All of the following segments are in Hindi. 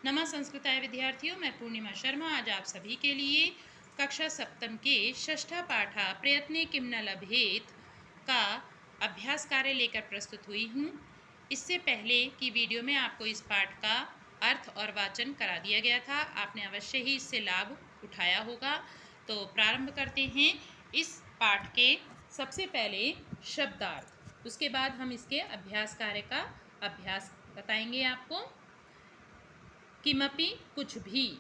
नमः संस्कृताय विद्यार्थियों, मैं पूर्णिमा शर्मा आज आप सभी के लिए कक्षा सप्तम के षष्ठ पाठा प्रयत्ने किम न लभेत का अभ्यास कार्य लेकर प्रस्तुत हुई हूँ। इससे पहले की वीडियो में आपको इस पाठ का अर्थ और वाचन करा दिया गया था। आपने अवश्य ही इससे लाभ उठाया होगा। तो प्रारंभ करते हैं इस पाठ के सबसे पहले शब्दार्थ, उसके बाद हम इसके अभ्यास कार्य का अभ्यास बताएंगे आपको। किमपि कुछ भी,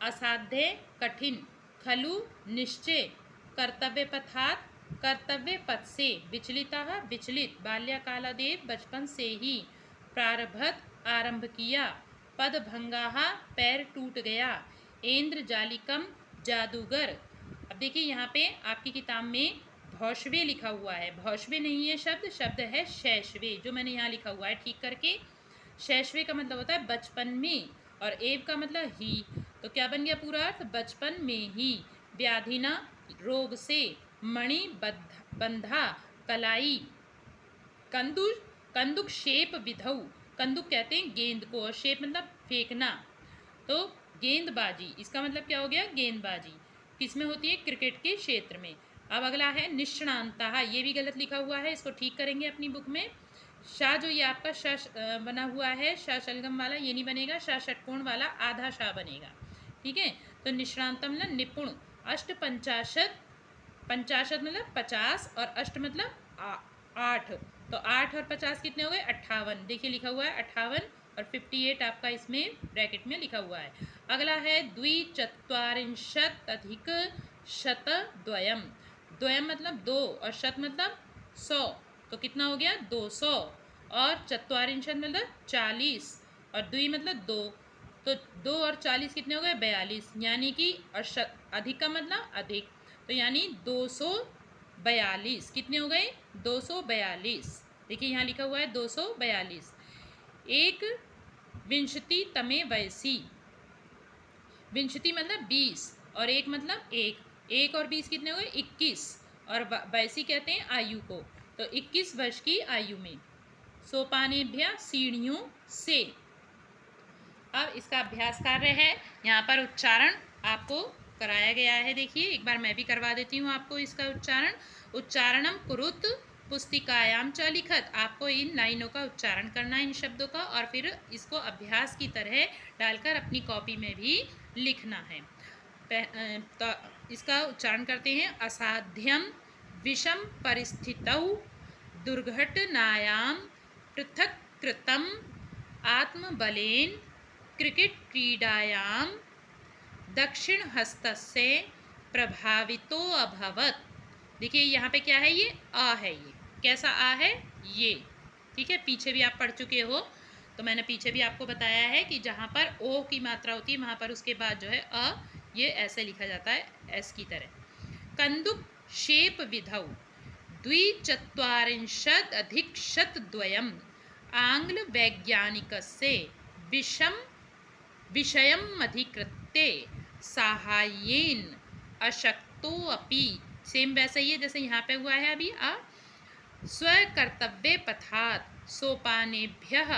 असाध्य कठिन, खलु निश्चय, कर्तव्य पथात कर्तव्य पथ से, विचलितः विचलित, बाल्यकालादेव बचपन से ही, प्रारभत आरंभ किया, पदभंगाः पैर टूट गया, ऐन्द्रजालिकम जादूगर। अब देखिए यहाँ पे आपकी किताब में भौशवे लिखा हुआ है, भौशवे नहीं है शब्द, शब्द है शैशवे, जो मैंने यहाँ लिखा हुआ है ठीक करके। शैशवे का मतलब होता है बचपन में, और एव का मतलब ही। तो क्या बन गया पूरा अर्थ? बचपन में ही। व्याधिना रोग से, मणि बंधा कलाई, कंदुक शेप विधौ, कंदुक कहते हैं गेंद को, और शेप मतलब फेंकना, तो गेंदबाजी, इसका मतलब क्या हो गया? गेंदबाजी। किसमें होती है? क्रिकेट के क्षेत्र में। अब अगला है निष्णांता, ये भी गलत लिखा हुआ है, इसको ठीक करेंगे अपनी बुक में। शाह जो ये आपका शाह बना हुआ है, शाह शलगम वाला, ये नहीं बनेगा, शाह षटकोण वाला आधा शाह बनेगा, ठीक है। तो निष्णांतम मतलब निपुण। अष्ट पंचाशत, पंचाशत मतलब 50, और अष्ट मतलब 8, तो 8 और 50 कितने हो गए? 58। देखिए लिखा हुआ है 58, और 58 आपका इसमें ब्रैकेट में लिखा हुआ है। अगला है द्विचत्वारिंशत अधिक शतद्वयम, द्वयम मतलब 2, और शत मतलब 100, तो कितना हो गया? 200, और चत्वारिंशत मतलब 40, और द्वि मतलब 2, तो 2 और 40 कितने हो गए? 42, यानी कि, और अधिक का मतलब अधिक, तो यानी 242 कितने हो गए? 242। देखिए यहाँ लिखा हुआ है 242। एक विंशति तमे वयसी, विंशति मतलब 20, और एक मतलब एक, 1 और 20 कितने हो गए? 21, और वयसी कहते हैं आयु को, तो 21 वर्ष की आयु में। सोपानेभ्य सीढ़ियों से। अब इसका अभ्यास कार्य है, यहाँ पर उच्चारण आपको कराया गया है। देखिए एक बार मैं भी करवा देती हूँ आपको इसका उच्चारण। उच्चारणम कुरुत पुस्तिकायाम च लिखत, आपको इन लाइनों का उच्चारण करना है, इन शब्दों का, और फिर इसको अभ्यास की तरह डालकर अपनी कॉपी में भी लिखना है। तो इसका उच्चारण करते हैं। असाध्यम विषम परिस्थितौ दुर्घटनायां पृथक कृतम आत्मबलेन क्रिकेट क्रीडायां दक्षिणहस्तस्य प्रभावितो अभवत। देखिए यहाँ पे क्या है? ये आ है, ये कैसा आ है? ये, ठीक है। पीछे भी आप पढ़ चुके हो, तो मैंने पीछे भी आपको बताया है कि जहाँ पर ओ की मात्रा होती है वहाँ पर उसके बाद जो है अ, ये ऐसे लिखा जाता है, एस की तरह। कंदुक शेप विधौ द्विचत्वारिंशत् अधिक शतद्वयम् आंग्ल वैज्ञानिकस्य विषयम् अधिकृत्य साहाय्येन अशक्तोऽपि, सेम वैसे ही है जैसे यहाँ पे हुआ है अभी। स्वकर्तव्य पथात सोपानेभ्यः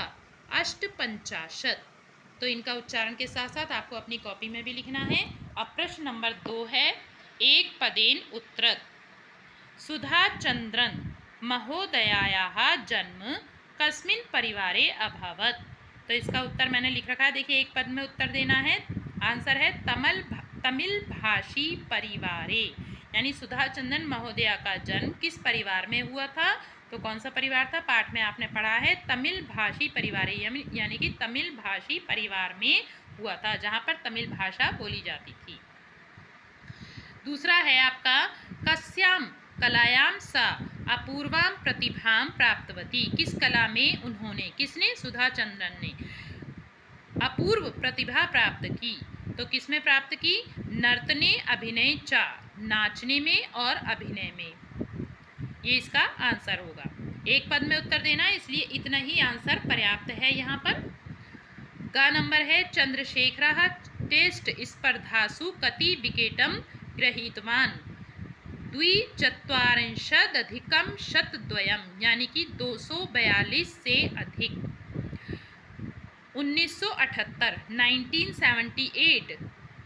850। तो इनका उच्चारण के साथ साथ आपको अपनी कॉपी में भी लिखना है। अब प्रश्न नंबर 2 है, एक पदेन उत्तरत। सुधा चंद्रन महोदयायाः जन्म कस्मिन् परिवारे अभवत्। तो इसका उत्तर मैंने लिख रखा है, देखिए एक पद में उत्तर देना है। आंसर है तमिल भाषी परिवारे, यानी सुधा चंद्रन महोदया का जन्म किस परिवार में हुआ था? तो कौन सा परिवार था? पाठ में आपने पढ़ा है तमिल भाषी परिवारे, यानी कि तमिल भाषी परिवार में हुआ था, जहाँ पर तमिल भाषा बोली जाती थी। दूसरा है आपका, कस्याम कलायाम सा अपूर्वाम प्रतिभाम प्राप्तवती, किस कला में उन्होंने, किसने? सुधा चंद्रन ने अपूर्व प्रतिभा प्राप्त की। तो किस में प्राप्त की? नर्तने अभिनय चा, नाचने में और अभिनय में, ये इसका आंसर होगा। एक पद में उत्तर देना है, इसलिए इतना ही आंसर पर्याप्त है यहाँ पर। गा नंबर है, चंद्रशेखरः टेस्ट स्पर्धासु कति विकेटम गृहीतवान्? द्विचत्वारिंशदधिकं शतद्वयम्, यानी कि 242 से अधिक। 1978 1978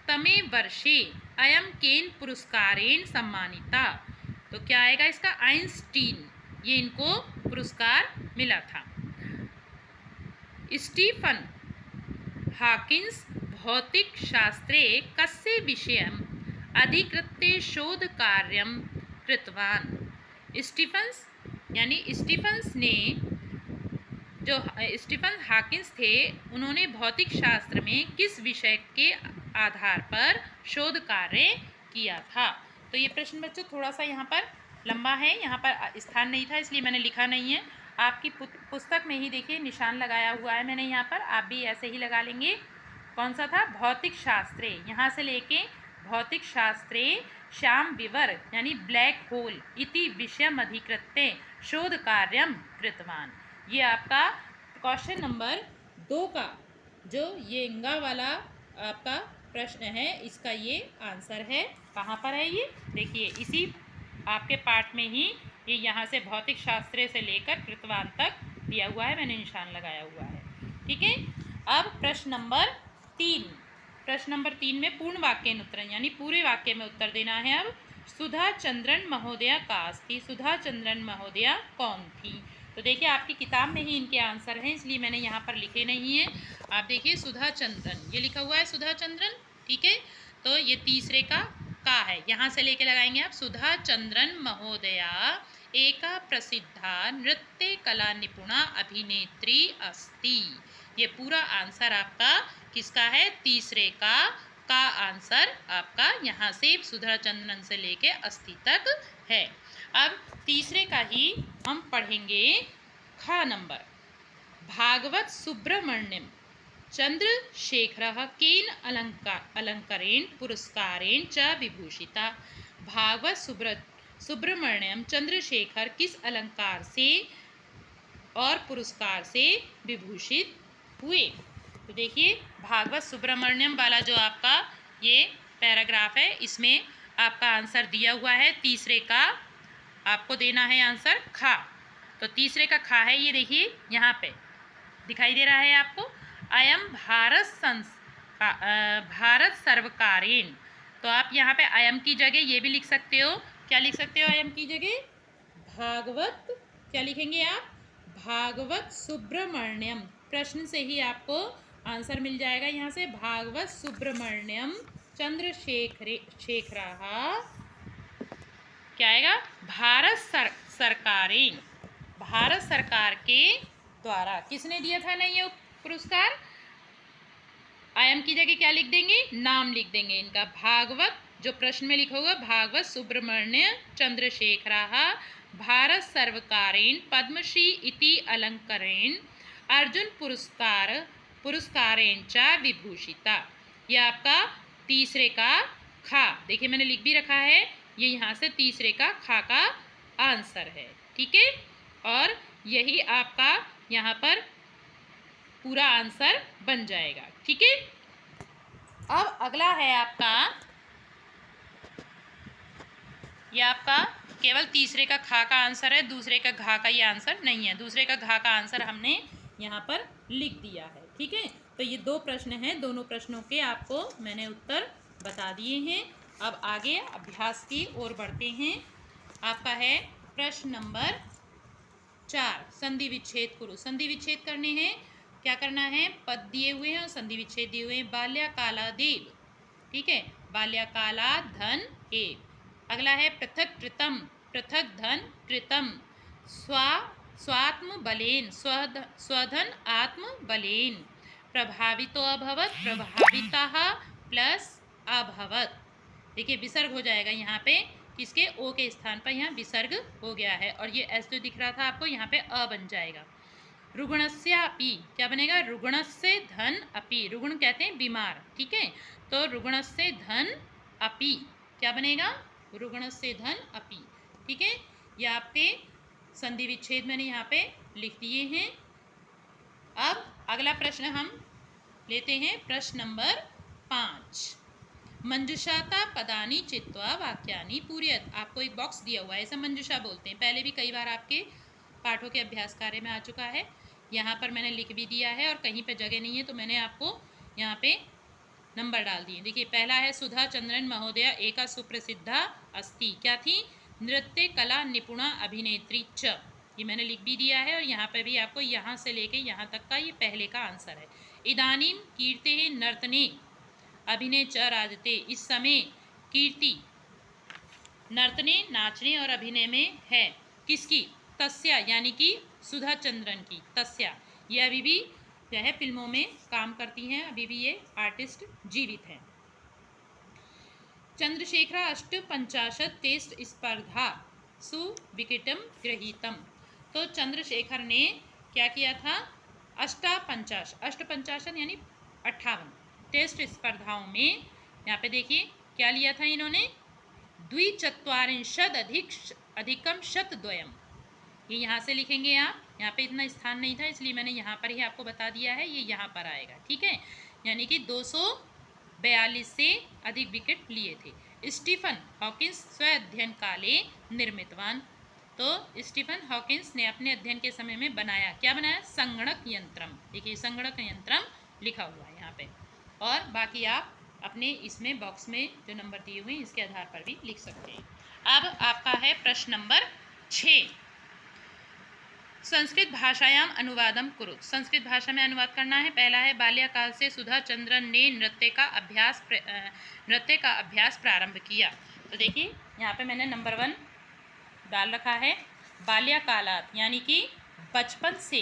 तमे वर्षे अयम केन पुरस्कारेण सम्मानिता। तो क्या आएगा इसका? आइंस्टीन, ये इनको पुरस्कार मिला था। स्टीफन हाकिन्स भौतिकशास्त्रे कस्य विषयम् अधिकृत्य शोधकार्यं कृतवान्। स्टीफन्स यानी स्टीफन्स ने जो स्टीफन हाकिन्स थे, उन्होंने भौतिक शास्त्र में किस विषय के आधार पर शोध कार्य किया था। तो ये प्रश्न बच्चों थोड़ा सा यहाँ पर लंबा है, यहाँ पर स्थान नहीं था इसलिए मैंने लिखा नहीं है। आपकी पुस्तक में ही देखिए निशान लगाया हुआ है मैंने यहाँ पर, आप भी ऐसे ही लगा लेंगे। कौन सा था? भौतिक शास्त्रे, यहाँ से लेके भौतिक शास्त्रे श्याम विवर यानी ब्लैक होल इति विषयम अधिकृत्य शोध कार्यम कृतवान। ये आपका क्वेश्चन नंबर 2 का जो येंगा वाला आपका प्रश्न है, इसका ये आंसर है। कहाँ पर है ये? देखिए इसी आपके पाठ में ही ये यहाँ से भौतिक शास्त्र से लेकर कृतवान तक दिया हुआ है, मैंने निशान लगाया हुआ है। ठीक है, अब प्रश्न नंबर 3। प्रश्न नंबर 3 में पूर्ण वाक्य उत्तर यानी पूरे वाक्य में उत्तर देना है। अब सुधा चंद्रन महोदया कास थी? सुधा चंद्रन महोदया कौन थी? तो देखिए आपकी किताब में ही इनके आंसर हैं, इसलिए मैंने यहाँ पर लिखे नहीं हैं। आप देखिए सुधा चंद्रन, ये लिखा हुआ है सुधा चंद्रन। ठीक है, तो ये तीसरे का है, यहाँ से लेके लगाएंगे आप। सुधा चंद्रन महोदया एका प्रसिद्धा नृत्य कला निपुणा अभिनेत्री अस्ति। ये पूरा आंसर आपका किसका है? तीसरे का आंसर आपका यहाँ से सुधा चंद्रन से लेके अस्ति तक है। अब तीसरे का ही हम पढ़ेंगे। ख नंबर, भागवत सुब्रमण्यम चंद्रशेखरः केन अलंकारेण पुरस्कारेण च विभूषिता। भागवत सुब्रमण्यम चंद्रशेखर किस अलंकार से और पुरस्कार से विभूषित हुए? तो देखिए भागवत सुब्रमण्यम वाला जो आपका ये पैराग्राफ है, इसमें आपका आंसर दिया हुआ है। तीसरे का आपको देना है आंसर खा। तो तीसरे का खा है, ये देखिए यहाँ पे दिखाई दे रहा है आपको। अयम भारत सर्वकारेण। तो आप यहाँ पे अयम की जगह ये भी लिख सकते हो। क्या लिख सकते हो अयम की जगह? भागवत, क्या लिखेंगे आप? भागवत सुब्रमण्यम। प्रश्न से ही आपको आंसर मिल जाएगा यहाँ से। भागवत सुब्रमण्यम चंद्रशेखरः क्या आएगा? भारत सरकारेण, भारत सरकार के द्वारा। किसने दिया था ना ये पुरस्कार? अयम की जगह क्या लिख देंगे? नाम लिख देंगे इनका। भागवत, जो प्रश्न में लिखा हुआ भागवत सुब्रमण्य चंद्रशेखरः भारत सर्वकारेण पद्मश्री इति अलंकारेण अर्जुन पुरस्कारेण च विभूषिता। ये आपका तीसरे का खा, देखिए मैंने लिख भी रखा है, ये यहाँ से तीसरे का खा का आंसर है। ठीक है, और यही आपका यहाँ पर पूरा आंसर बन जाएगा। ठीक है, अब अगला है आपका, ये आपका केवल तीसरे का खा का आंसर है, दूसरे का घा का ये आंसर नहीं है। दूसरे का घा का आंसर हमने यहाँ पर लिख दिया है। ठीक है, तो ये 2 प्रश्न हैं, दोनों प्रश्नों के आपको मैंने उत्तर बता दिए हैं। अब आगे अभ्यास की ओर बढ़ते हैं। आपका है प्रश्न नंबर 4, संधि विच्छेद करो। संधि विच्छेद करने हैं, क्या करना है? पद दिए हुए हैं और संधि विच्छेद दिए हुए हैं। बाल्याकाला देव, ठीक है, बाल्याकाला धन एव। अगला है पृथक कृतम, पृथक धन कृतम, स्वात्म बलेन, स्वधन आत्म बलेन। प्रभावितो अभवत, प्रभावितः प्लस अभवत। देखिए विसर्ग हो जाएगा यहाँ पे, किसके? ओ के स्थान पर यहाँ विसर्ग हो गया है, और ये एस जो दिख रहा था आपको यहाँ पे अ बन जाएगा। रुग्णस्य अपि, क्या बनेगा? रुग्णस्य धन अपि। रुग्ण कहते हैं बीमार, ठीक है, तो रुग्णस्य धन अपि क्या बनेगा? रुग्णस्य धन अपि। ठीक है, ये आपके संधि विच्छेद मैंने यहाँ पे लिख दिए हैं। अब अगला प्रश्न हम लेते हैं, प्रश्न नंबर 5। मंजुषाता पदानी चित्वा वाक्यानि पूरयत। आपको एक बॉक्स दिया हुआ है, ऐसा मंजुषा बोलते हैं, पहले भी कई बार आपके पाठों के अभ्यास कार्य में आ चुका है। यहाँ पर मैंने लिख भी दिया है और कहीं पे जगह नहीं है तो मैंने आपको यहाँ पे नंबर डाल दिए। देखिए पहला है सुधा चंद्रन महोदया एका सुप्रसिद्धा अस्ति, क्या थी? नृत्य कला निपुणा अभिनेत्री च, ये मैंने लिख भी दिया है और यहाँ पे भी आपको यहाँ से लेके यहाँ तक का ये पहले का आंसर है। इदानीम कीर्ति नर्तने अभिनय च राजते, इस समय कीर्ति नर्तने नाचने और अभिनय में है, किसकी? तस्या यानी कि सुधा चंद्रन की। तस्या ये अभी भी क्या है फिल्मों में काम करती हैं, अभी भी ये आर्टिस्ट जीवित हैं। चंद्रशेखर 58 टेस्ट स्पर्धा सुविकेटम गृहीतम, तो चंद्रशेखर ने क्या किया था? 58 यानी 58 टेस्ट स्पर्धाओं में, यहाँ पे देखिए क्या लिया था इन्होंने? 240 अधिकम शतद्वयम, ये यहाँ से लिखेंगे आप, यहाँ पे इतना स्थान नहीं था इसलिए मैंने यहाँ पर ही आपको बता दिया है, ये यहाँ पर आएगा, ठीक है। यानी कि 242 से अधिक विकेट लिए थे। स्टीफन हॉकिंस स्व अध्ययन काले निर्मितवान, तो स्टीफन हॉकिंस ने अपने अध्ययन के समय में बनाया, क्या बनाया? संगणक यंत्रम, देखिए संगणक यंत्रम लिखा हुआ है यहाँ पे, और बाकी आप अपने इसमें बॉक्स में जो नंबर दिए हुए हैं इसके आधार पर भी लिख सकते हैं। अब आपका है प्रश्न नंबर 6, संस्कृत भाषायाम अनुवादम कुरुत, संस्कृत भाषा में अनुवाद करना है। पहला है बाल्यकाल से सुधा चंद्रन ने नृत्य का अभ्यास प्रारंभ किया, तो देखिए यहाँ पे मैंने नंबर 1 डाल रखा है, बाल्यकालात यानी कि बचपन से,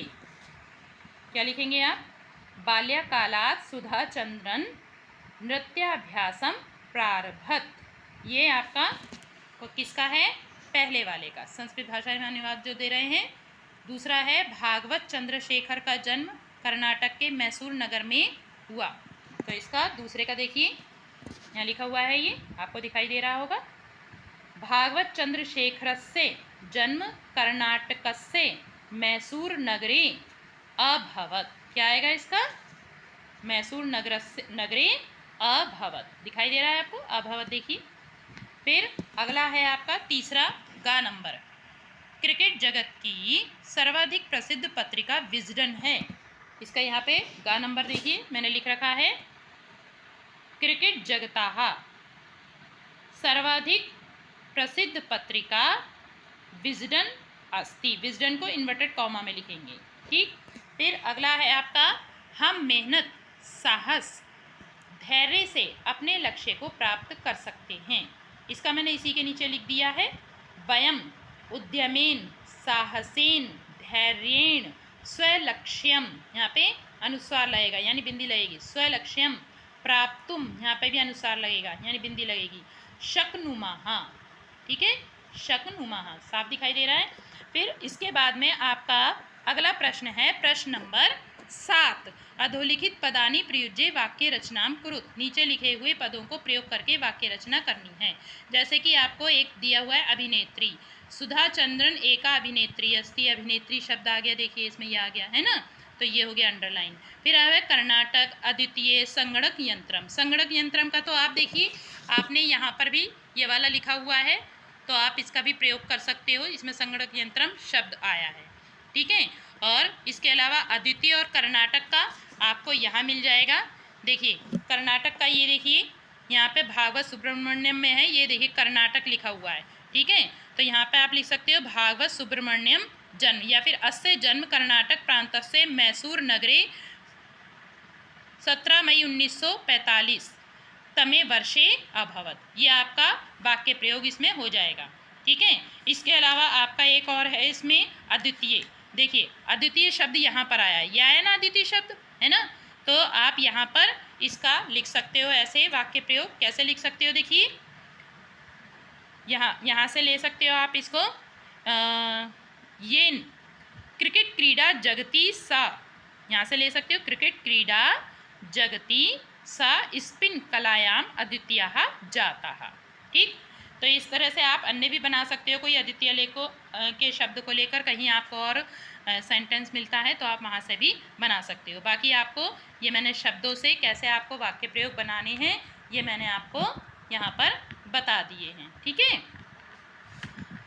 क्या लिखेंगे आप? बाल्यकालात सुधा चंद्रन नृत्याभ्यासम प्रारभत, ये आपका किसका है? पहले वाले का, संस्कृत भाषा में अनुवाद जो दे रहे हैं। दूसरा है भागवत चंद्रशेखर का जन्म कर्नाटक के मैसूर नगर में हुआ, तो इसका दूसरे का देखिए यहाँ लिखा हुआ है, ये आपको दिखाई दे रहा होगा, भागवत चंद्रशेखर से जन्म कर्नाटक से मैसूर नगरे अभवत, क्या आएगा इसका? मैसूर नगरे अभवत, दिखाई दे रहा है आपको अभवत, देखिए। फिर अगला है आपका तीसरा गा नंबर, क्रिकेट जगत की सर्वाधिक प्रसिद्ध पत्रिका विजडन है, इसका यहाँ पे गा नंबर देखिए मैंने लिख रखा है, क्रिकेट जगताहा सर्वाधिक प्रसिद्ध पत्रिका विजडन अस्ति, विजडन को इन्वर्टेड कॉमा में लिखेंगे, ठीक। फिर अगला है आपका, हम मेहनत साहस धैर्य से अपने लक्ष्य को प्राप्त कर सकते हैं, इसका मैंने इसी के नीचे लिख दिया है, वयम उद्यमेन साहसेन धैर्येण स्वलक्ष्यम, यहाँ पे अनुस्वार लगेगा यानी बिंदी लगेगी, स्वलक्ष्यम प्राप्तुम, यहाँ पे भी अनुस्वार लगेगा यानी बिंदी लगेगी, शक्नुमाहा, ठीक है, शक्नुमाहा साफ दिखाई दे रहा है। फिर इसके बाद में आपका अगला प्रश्न है प्रश्न नंबर 7, अधोलिखित पदानि प्रयुज्य वाक्य रचनाम कुरुत, नीचे लिखे हुए पदों को प्रयोग करके वाक्य रचना करनी है। जैसे कि आपको एक दिया हुआ है अभिनेत्री, सुधा चंद्रन एका अभिनेत्री अस्ति, अभिनेत्री शब्द आ गया, देखिए इसमें ये आ गया है ना, तो ये हो गया अंडरलाइन। फिर है कर्नाटक अद्वितीय संगणक यंत्रम, संगणक यंत्रम का तो आप देखिए आपने यहाँ पर भी ये वाला लिखा हुआ है, तो आप इसका भी प्रयोग कर सकते हो, इसमें संगणक यंत्रम शब्द आया है, ठीक है। और इसके अलावा अद्वितीय और कर्नाटक का आपको यहाँ मिल जाएगा, देखिए कर्नाटक का ये देखिए यहाँ पे भागवत सुब्रमण्यम में है, ये देखिए कर्नाटक लिखा हुआ है, ठीक है, तो यहाँ पे आप लिख सकते हो भागवत सुब्रमण्यम जन्म, या फिर अस्य जन्म कर्नाटक प्रांत से मैसूर नगरे 17 मई 1945 तमे वर्षे अभवत, ये आपका वाक्य प्रयोग इसमें हो जाएगा, ठीक है। इसके अलावा आपका एक और है इसमें अद्वितीय, देखिए अद्वितीय शब्द यहाँ पर आया है, यह आया ना अद्वितीय शब्द, है ना, तो आप यहाँ पर इसका लिख सकते हो ऐसे वाक्य प्रयोग, कैसे लिख सकते हो, देखिए यहाँ से ले सकते हो आप इसको, येन क्रिकेट क्रीडा जगती सा, यहाँ से ले सकते हो क्रिकेट क्रीडा जगती सा स्पिन कलायाम अद्वितीय जाता, ठीक। तो इस तरह से आप अन्य भी बना सकते हो, कोई अद्वितीय लेखों के शब्द को लेकर कहीं आपको और सेंटेंस मिलता है तो आप वहाँ से भी बना सकते हो। बाकी आपको ये मैंने शब्दों से कैसे आपको वाक्य प्रयोग बनाने हैं ये मैंने आपको यहाँ पर बता दिए हैं, ठीक है।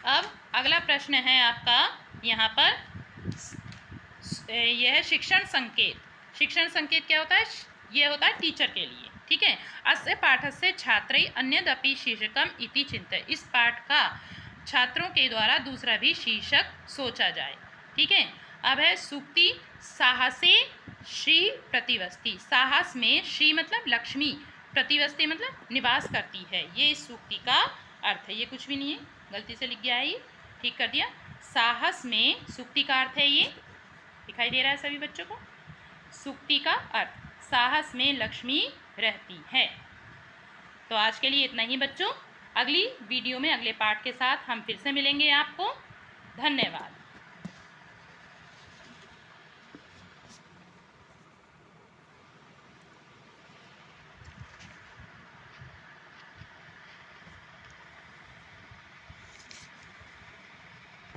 अब अगला प्रश्न है आपका यहाँ पर यह है शिक्षण संकेत। शिक्षण संकेत क्या होता है? ये होता है टीचर के लिए, ठीक है। अस्य पाठस्य छात्रै अन्यदपि शीर्षकम इति चिंत्य, इस पाठ का छात्रों के द्वारा दूसरा भी शीर्षक सोचा जाए, ठीक है। अब है सूक्ति साहसे श्री प्रतिवस्ति। साहस में श्री मतलब लक्ष्मी, प्रतिवस्ति मतलब निवास करती है, ये इस सूक्ति का अर्थ है। ये कुछ भी नहीं है, गलती से लिख गया है, ये ठीक कर दिया। साहस में सूक्ति का अर्थ है, ये दिखाई दे रहा है सभी बच्चों को। सूक्ति का अर्थ साहस में लक्ष्मी रहती है। तो आज के लिए इतना ही बच्चों, अगली वीडियो में अगले पाठ के साथ हम फिर से मिलेंगे आपको। धन्यवाद।